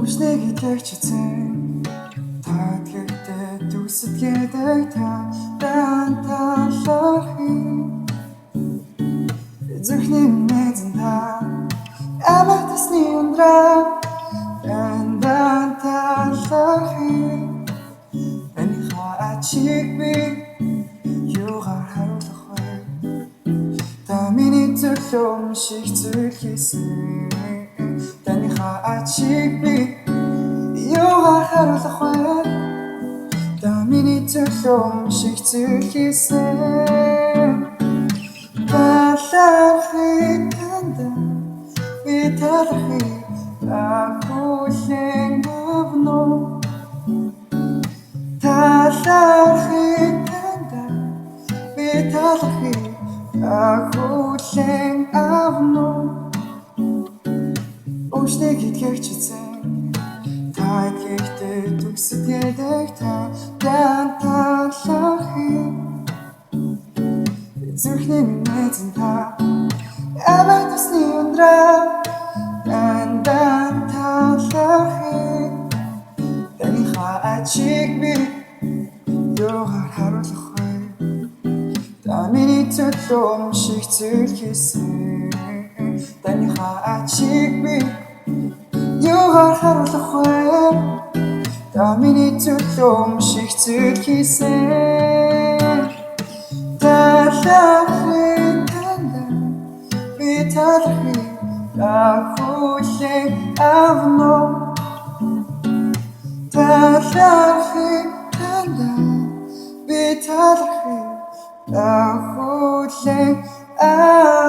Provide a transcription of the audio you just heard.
Өвчнийг итгэжсэн та гэхдээ дүсэлгээд та талархи зүрхний мэдэн та амтсны ундраа талархи энийхээ ачиг би юугаар харуулах вэ та миний төлөө шиг зүйл хийсэн танийхаа ачиг би юугаар харуулах вэ та миний төлөө шиг зүйл хийсэн талархи танда би талархи ахуулен авно талархи танда би талархи ахуулен авно Өвчнийг итгэжсэн та гэхдээ дүсэлгээд та талархи зүрхний мэдэн та амтсны ундраа талархи энийхээ ачиг би юугаар харуулах вэ та миний төлөө шиг зүйл хийсэн танийхаа ачиг би юугаар харуулах вэ та миний төлөө шиг зүйл хийсэн талархи танда би талархи ахуулен авно талархи танда би талархи ахуулен авно